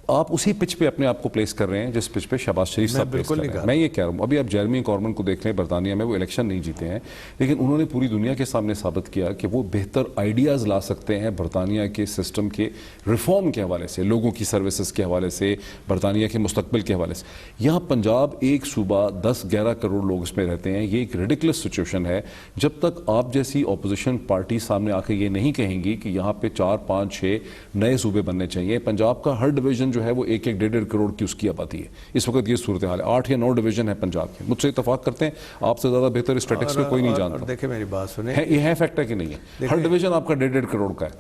آپ اسی پچ پہ اپنے آپ کو پلیس کر رہے ہیں جس پچ پہ شہباز شریف صاحب پلیس کر رہے ہیں. میں یہ کہہ رہا ہوں, ابھی آپ جیرمی کارمن کو دیکھ لیں, برطانیہ میں وہ الیکشن نہیں جیتے ہیں, لیکن انہوں نے پوری دنیا کے سامنے ثابت کیا کہ وہ بہتر آئیڈیاز لا سکتے ہیں برطانیہ کے سسٹم کے ریفارم کے حوالے سے, لوگوں کی سروسز کے حوالے سے, برطانیہ کے مستقبل کے حوالے سے. یہاں پنجاب ایک صوبہ 10-11 کروڑ لوگ اس میں رہتے ہیں. یہ ایک ریڈیکولس سچویشن ہے. جب تک آپ جیسی اپوزیشن پارٹی سامنے آ کے یہ نہیں کہیں گی کہ یہاں پہ 4-5-6 نئے صوبے بننے چاہیے. پنجاب کا ہر ڈویژن جو ہے وہ 1-1 1.5 کروڑ کی اس کی آبادی ہے. اس وقت یہ صورتحال ہے. 8 یا 9 ڈویژن ہے پنجاب کے. مجھ سے اتفاق کرتے ہیں, آپ سے زیادہ بہتر اسٹیٹکس میں کوئی نہیں جانتا. دیکھیں میری بات سنیں, یہ ہے فیکٹ ہے کہ نہیں ہے, ہر ڈویژن آپ کا 1.5 کروڑ کا ہے,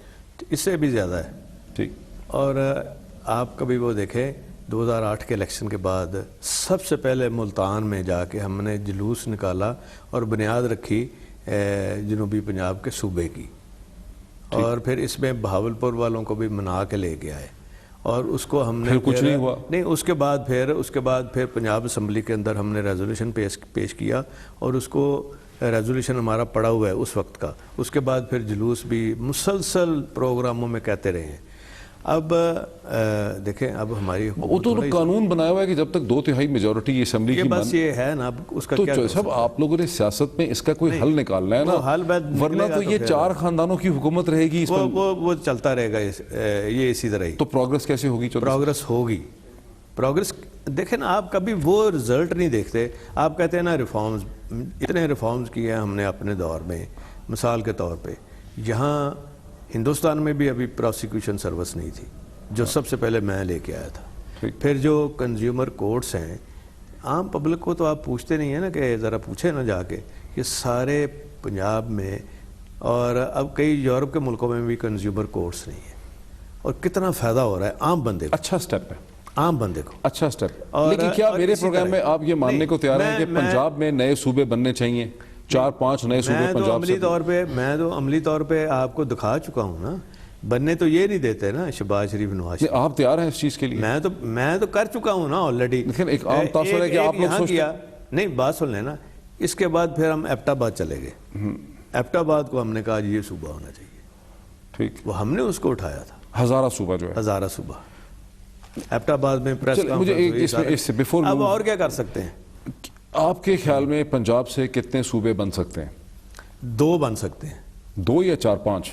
اس سے بھی زیادہ ہے. ٹھیک. اور آپ کبھی وہ دیکھیں 2008 کے الیکشن کے بعد سب سے پہلے ملتان میں جا کے ہم نے جلوس نکالا اور بنیاد رکھی جنوبی پنجاب کے صوبے کی, اور پھر اس میں بہاولپور والوں کو بھی منا کے لے کے آئے, اور اس کو ہم نے کچھ نہیں ہوا. نہیں, اس کے بعد پھر پنجاب اسمبلی کے اندر ہم نے ریزولوشن پیش کیا, اور اس کو ریزولوشن ہمارا پڑا ہوا ہے اس وقت کا. اس کے بعد پھر جلوس بھی مسلسل پروگراموں میں کہتے رہے ہیں. اب دیکھیں, اب ہماری وہ تو قانون بنایا ہوا ہے کہ جب تک 2/3 میجورٹی اسمبلی کی بس یہ ہے نا, اس کا کیا صاحب آپ لوگوں نے سیاست میں اس کا کوئی حل نکالنا ہے نا, ورنہ تو یہ 4 خاندانوں کی حکومت رہے گی. وہ چلتا رہے گا یہ اسی طرح ہی. تو پروگرس کیسے ہوگی؟ پروگرس دیکھیں نا, آپ کبھی وہ رزلٹ نہیں دیکھتے. آپ کہتے ہیں نا ریفارمز, اتنے ریفارمز کیے ہیں ہم نے اپنے دور میں. مثال کے طور پہ یہاں ہندوستان میں بھی ابھی پروسیکیوشن سروس نہیں تھی, جو سب سے پہلے میں لے کے آیا تھا. پھر جو کنزیومر کورٹس ہیں, عام پبلک کو تو آپ پوچھتے نہیں ہیں نا کہ ذرا پوچھیں نا جا کے. یہ سارے پنجاب میں اور اب کئی یورپ کے ملکوں میں بھی کنزیومر کورٹس نہیں ہیں, اور کتنا فائدہ ہو رہا ہے عام بندے کو, اچھا سٹیپ ہے, عام بندے کو. اچھا سٹیپ. لیکن کیا میرے پروگرام میں آپ یہ ماننے کو تیار ہیں کہ پنجاب میں نئے صوبے بننے چاہیے, 4-5 نئے صوبے پنجاب سے؟ میں تو عملی طور پہ آپ کو دکھا چکا ہوں نا, بننے تو یہ نہیں دیتے نا شہباز شریف, نواز شریف. آپ تیار ہیں اس چیز کے لیے؟ میں تو کر چکا ہوں نا آلریڈی. لیکن ایک عام تاثر ہے کہ آپ لوگ سوچتے ہیں. نہیں, بات سن لینا. اس کے بعد پھر ہم ایبٹ آباد چلے گئے. ایبٹ آباد کو ہم نے کہا یہ صوبہ ہونا چاہیے. ٹھیک, وہ ہم نے اس کو اٹھایا تھا. ہزارہ صوبہ جو ہے, ہزارہ صوبہ ایبٹ آباد میں پریس کانفرنس. اب اور کیا کر سکتے ہیں؟ آپ کے خیال میں پنجاب سے کتنے صوبے بن سکتے ہیں؟ 2 بن سکتے ہیں. 2 یا 4-5؟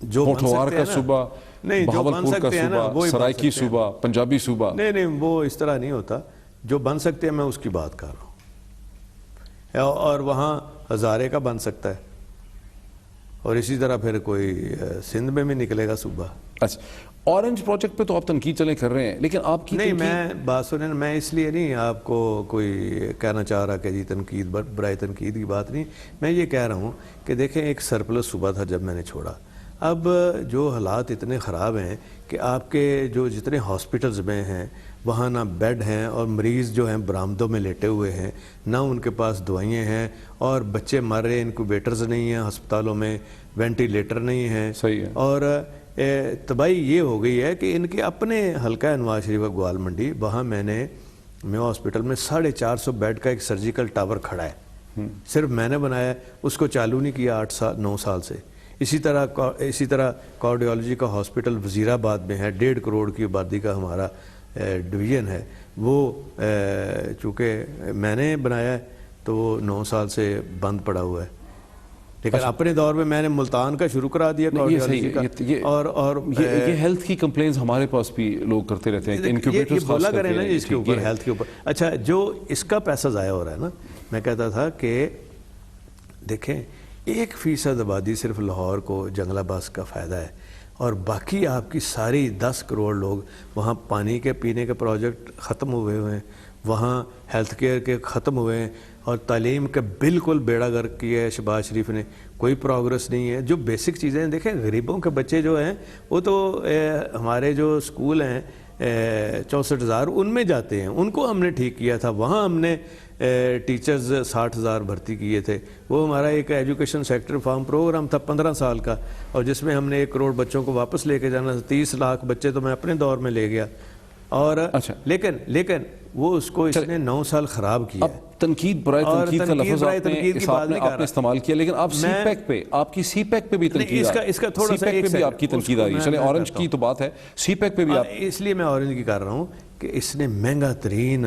جو پوٹھوار کا صوبہ, بہاولپور کا صوبہ, سرائکی صوبہ, پنجابی صوبہ. نہیں, وہ اس طرح نہیں ہوتا. جو بن سکتے ہیں میں اس کی بات کر رہا ہوں. اور وہاں ہزارے کا بن سکتا ہے, اور اسی طرح پھر کوئی سندھ میں بھی نکلے گا صوبہ. اچھا, اورنج پروجیکٹ پہ تو آپ تنقید چلے کر رہے ہیں, لیکن آپ کی نہیں, میں بات سنیں, میں اس لیے نہیں آپ کو کوئی کہنا چاہ رہا کہ جی تنقید برائے تنقید کی بات نہیں. میں یہ کہہ رہا ہوں کہ دیکھیں ایک سرپلس صوبہ تھا جب میں نے چھوڑا. اب جو حالات اتنے خراب ہیں کہ آپ کے جو جتنے ہاسپٹلز میں ہیں وہاں نہ بیڈ ہیں, اور مریض جو ہیں برآمدوں میں لیٹے ہوئے ہیں, نہ ان کے پاس دوائیں ہیں, اور بچے مر رہے ہیں, انکوبیٹرز نہیں ہیں ہسپتالوں میں, وینٹیلیٹر نہیں ہیں. صحیح ہے. اور تباہی یہ ہو گئی ہے کہ ان کے اپنے حلقہ نواز شریف کا گوال منڈی, وہاں میں نے میو ہاسپٹل میں 450 بیڈ کا ایک سرجیکل ٹاور کھڑا ہے, صرف میں نے بنایا ہے. اس کو چالو نہیں کیا 9 سال سے. اسی طرح کارڈیالوجی کا ہاسپٹل وزیر آباد میں ہے, 1.5 کروڑ کی آبادی کا ہمارا ڈویژن ہے. وہ چونکہ میں نے بنایا ہے تو وہ 9 سال سے بند پڑا ہوا ہے. لیکن اپنے دور میں میں نے ملتان کا شروع کرا دیا کارڈیالوجی کا. اور یہ ہیلتھ کی کمپلینز ہمارے پاس بھی لوگ کرتے رہتے ہیں, انکیوبیٹرز بولا کریں نا اس کے اوپر, ہیلتھ کے اوپر. اچھا, جو اس کا پیسہ ضائع ہو رہا ہے نا, میں کہتا تھا کہ دیکھیں 1% آبادی صرف لاہور کو جنگلہ باز کا فائدہ ہے, اور باقی آپ کی ساری 10 کروڑ لوگ وہاں پانی کے پینے کے پروجیکٹ ختم ہوئے ہیں, وہاں ہیلتھ کیئر کے ختم ہوئے ہیں, اور تعلیم کا بالکل بیڑا غرق کیا ہے شہباز شریف نے. کوئی پروگرس نہیں ہے. جو بیسک چیزیں ہیں, دیکھیں غریبوں کے بچے جو ہیں وہ تو ہمارے جو اسکول ہیں 64,000 ان میں جاتے ہیں, ان کو ہم نے ٹھیک کیا تھا. وہاں ہم نے ٹیچرز 60,000 بھرتی کیے تھے. وہ ہمارا ایک ایجوکیشن سیکٹر فارم پروگرام تھا 15 سال کا, اور جس میں ہم نے 1 کروڑ بچوں کو واپس لے کے جانا تھا. 30 لاکھ بچے تو میں اپنے دور میں لے گیا. اور لیکن وہ اس کو اس نے 9 سال خراب کیا. تنقید برائے تنقید کا لفظ آپ نے استعمال کیا, لیکن آپ سی پیک پہ, آپ کی سی پیک پہ بھی تنقید آ رہی ہے, سی پیک پہ بھی آپ کی تنقید آ رہی ہے. چلیں اورنج کی تو بات ہے, سی پیک پہ بھی آپ. اس لیے میں اورنج کی کر رہا ہوں کہ اس نے مہنگا ترین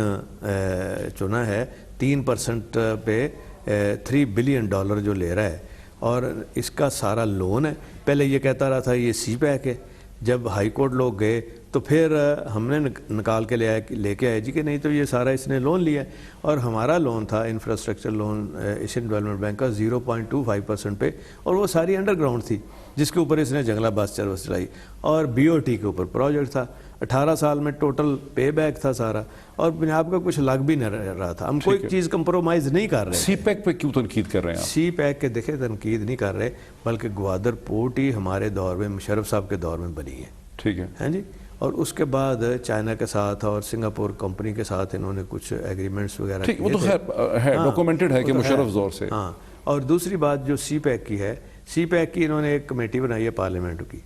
چنا ہے, 3% پہ $3 بلین جو لے رہا ہے, اور اس کا سارا لون ہے. پہلے یہ کہتا رہا تھا یہ سی پیک ہے. جب ہائی کورٹ لوگ گئے تو پھر ہم نے نکال کے لے کے آئے جی کہ نہیں تو یہ سارا اس نے لون لیا ہے. اور ہمارا لون تھا infrastructure loan Asian development bank کا 0.25% پہ, اور وہ ساری انڈر گراؤنڈ تھی جس کے اوپر اس نے جنگلہ باز سروس چلائی, اور BOT کے اوپر پروجیکٹ تھا. 18 سال میں ٹوٹل پے بیک تھا سارا, اور پنجاب کا کچھ لگ بھی نہ رہا تھا. ہم کوئی چیز کمپرومائز نہیں کر رہے. سی پیک پہ کیوں تنقید کر رہے ہیں آپ؟ سی پیک کے دیکھیں تنقید نہیں کر رہے, بلکہ گوادر پورٹ ہی ہمارے دور میں مشرف صاحب کے دور میں بنی ہے. ٹھیک ہے, ہاں جی. اور اس کے بعد چائنا کے ساتھ اور سنگاپور کمپنی کے ساتھ انہوں نے کچھ ایگریمنٹس وغیرہ کیے. وہ تو خیر ہے, ڈاکومنٹڈ ہے کہ مشرف زور سے. ہاں, اور دوسری بات جو سی پیک کی ہے, سی پیک کی انہوں نے ایک کمیٹی بنائی ہے پارلیمنٹ کی,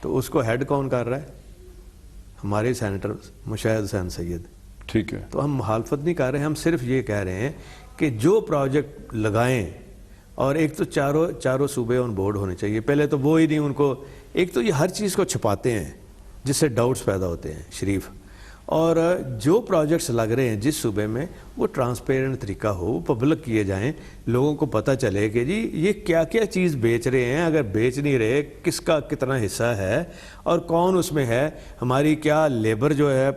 تو اس کو ہیڈ کون کر رہا ہے؟ ہمارے سینیٹر مشاہد حسین سید. ٹھیک ہے, تو ہم مخالفت نہیں کر رہے, ہم صرف یہ کہہ رہے ہیں کہ جو پروجیکٹ لگائیں, اور ایک تو چاروں صوبے آن بورڈ ہونے چاہیے. پہلے تو وہ ہی نہیں, ان کو ایک تو یہ ہر چیز کو چھپاتے ہیں جس سے ڈاؤٹس پیدا ہوتے ہیں شریف. اور جو پروجیکٹس لگ رہے ہیں جس صوبے میں وہ ٹرانسپیرنٹ طریقہ ہو, وہ پبلک کیے جائیں, لوگوں کو پتہ چلے کہ جی یہ کیا کیا چیز بیچ رہے ہیں, اگر بیچ نہیں رہے کس کا کتنا حصہ ہے اور کون اس میں ہے. ہماری کیا لیبر جو ہے,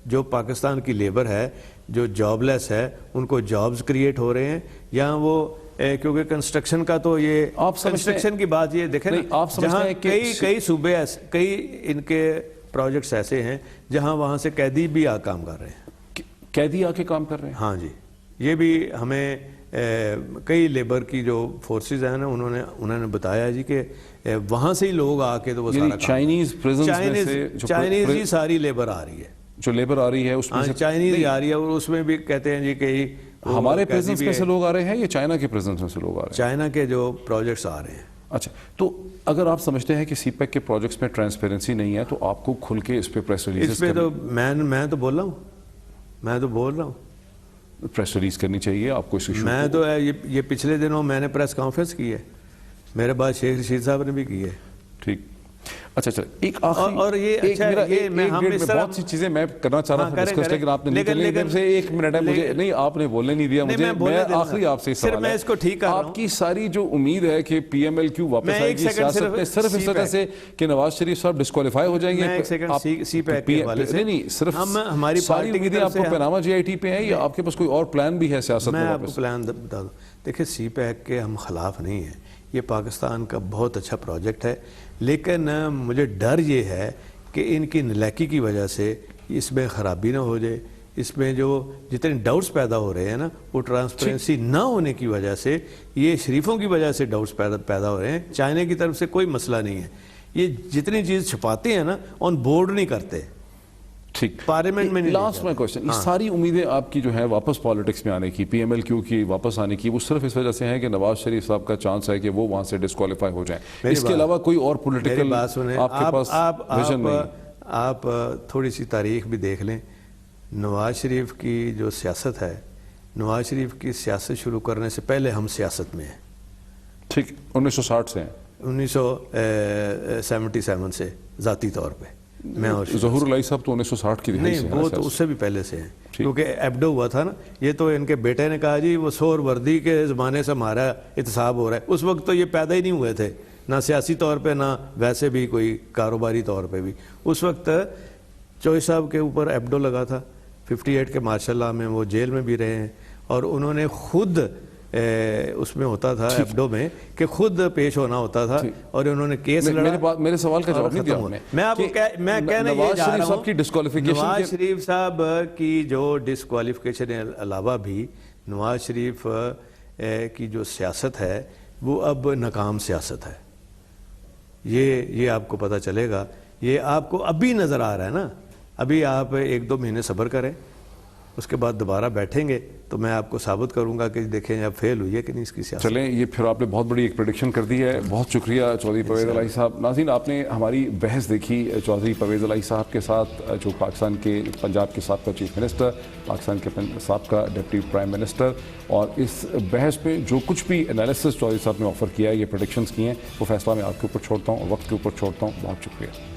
جو پاکستان کی لیبر ہے جو جاب لیس ہے, ان کو جابز کریٹ ہو رہے ہیں, یا وہ کیونکہ کنسٹرکشن کا تو یہ کنسٹرکشن کی بات یہ دیکھیں نا, جہاں کئی صوبے کئی ان کے پروجیکٹس ایسے ہیں جہاں وہاں سے قیدی بھی کام کر رہے ہیں. قیدی آ کے کام کر رہے ہیں؟ ہاں جی، یہ بھی ہمیں کئی لیبر کی جو فورسز ہیں نا انہوں نے بتایا جی کہ وہاں سے ہی لوگ آ کے تو وہ سارا چائنیز پریزنز میں سے چائنیز ہی ساری لیبر آ رہی ہے، جو لیبر آ رہی ہے اس میں سے چائنیز ہی آ رہی ہے، اور اس میں بھی کہتے ہیں جی کہ ہمارے پریزنز میں سے لوگ آ رہے ہیں یا چائنا کے پریزنز میں سے لوگ آ رہے ہیں؟ چائنا کے جو پروجیکٹس آ رہے ہیں. اچھا، تو اگر آپ سمجھتے ہیں کہ سی پیک کے پروجیکٹس میں ٹرانسپیرنسی نہیں ہے تو آپ کو کھل کے اس پہ پریس ریلیز اس پہ تو میں تو بول رہا ہوں پریس ریلیز کرنی چاہیے آپ کو اس ایشو. میں تو یہ پچھلے دنوں میں نے پریس کانفرنس کی ہے، میرے بعد شیخ رشید صاحب نے بھی کی ہے. ٹھیک، اچھا ایک آخری اور یہ اچھا یہ میں ہم اس طرح بہت سی چیزیں میں کرنا چاہ رہا تھا ڈسکس، لیکن آپ نے نہیں سے 1 منٹ ہے مجھے نہیں، آپ نے بولنے نہیں دیا مجھے. میں آخری آپ سے سوال ہے، میں اس کو ٹھیک کر رہا ہوں. آپ کی ساری جو امید ہے کہ پی ایم ایل کیو واپس آئے گی سیاست میں صرف اس وجہ سے کہ نواز شریف صاحب ڈسکوالیفائی ہو جائیں گے؟ میں ایک سیکنڈ سی پیک کے حوالے سے نہیں صرف ہماری ساری امیدیں آپ کو پیناما جی آئی ٹی پہ ہیں یا آپ کے پاس کوئی اور پلان بھی ہے سیاست میں؟ میں آپ کو پلان بتا دوں. دیکھیں سی پیک کے ہم خلاف نہیں ہیں، یہ پاکستان کا بہت اچھا پروجیکٹ ہے، لیکن مجھے ڈر یہ ہے کہ ان کی نالاکی کی وجہ سے اس میں خرابی نہ ہو جائے. اس میں جو جتنے ڈاؤٹس پیدا ہو رہے ہیں نا وہ ٹرانسپیرنسی نہ ہونے کی وجہ سے، یہ شریفوں کی وجہ سے ڈاؤٹس پیدا ہو رہے ہیں. چائنا کی طرف سے کوئی مسئلہ نہیں ہے، یہ جتنی چیز چھپاتے ہیں نا آن بورڈ نہیں کرتے. ٹھیک، پارلیمنٹ میں نہیں. لاسٹ میں کوشچن، یہ ساری امیدیں آپ کی جو ہیں واپس پالیٹکس میں آنے کی، پی ایم ایل کیو کی واپس آنے کی، وہ صرف اس وجہ سے ہیں کہ نواز شریف صاحب کا چانس ہے کہ وہ وہاں سے ڈسکوالیفائی ہو جائیں، اس کے علاوہ کوئی اور پولیٹیکل آپ کے پاس ویژن نہیں؟ آپ تھوڑی سی تاریخ بھی دیکھ لیں. نواز شریف کی جو سیاست ہے، نواز شریف کی سیاست شروع کرنے سے پہلے ہم سیاست میں ہیں. ٹھیک، 1960 سے ہیں، 1977 سے ذاتی طور پہ میں. اور ظہور اللہ صاحب تو 1960 کی دہائی سے ہیں. نہیں، وہ تو اس سے بھی پہلے سے ہیں، کیونکہ ایبڈو ہوا تھا نا. یہ تو ان کے بیٹے نے کہا جی وہ سور وردی کے زمانے سے ہمارا احتساب ہو رہا ہے. اس وقت تو یہ پیدا ہی نہیں ہوئے تھے، نہ سیاسی طور پہ نہ ویسے بھی کوئی کاروباری طور پہ بھی. اس وقت چوہے صاحب کے اوپر ایبڈو لگا تھا 58 کے ماشاء اللہ میں، وہ جیل میں بھی رہے ہیں، اور انہوں نے خود اس میں ہوتا تھا ایبڈو میں کہ خود پیش ہونا ہوتا تھا، اور انہوں نے کیس لڑا. میرے سوال کا جواب نہیں دیا آپ نے. میں آپ کو میں کہنے یہ جا رہا ہوں، نواز شریف صاحب کی جو ڈسکوالیفیکیشن کے علاوہ بھی نواز شریف کی جو سیاست ہے وہ اب ناکام سیاست ہے. یہ آپ کو پتہ چلے گا، یہ آپ کو ابھی نظر آ رہا ہے نا. ابھی آپ 1-2 مہینے صبر کریں، اس کے بعد دوبارہ بیٹھیں گے تو میں آپ کو ثابت کروں گا کہ دیکھیں اب فیل ہوئی ہے کہ نہیں اس کی سیاست. چلیں، یہ پھر آپ نے بہت بڑی ایک پریڈکشن کر دی ہے. بہت شکریہ چودھری پرویز الہی صاحب. ناظرین، آپ نے ہماری بحث دیکھی چودھری پرویز الہی صاحب کے ساتھ، جو پاکستان کے پنجاب کے سابقہ چیف منسٹر، پاکستان کے سابقہ ڈپٹی پرائم منسٹر، اور اس بحث پہ جو کچھ بھی انالیسس چودھری صاحب نے آفر کیا ہے، یہ پریڈکشنز کی ہیں، وہ فیصلہ میں آپ کے اوپر چھوڑتا ہوں اور وقت کے اوپر چھوڑتا ہوں. بہت شکریہ.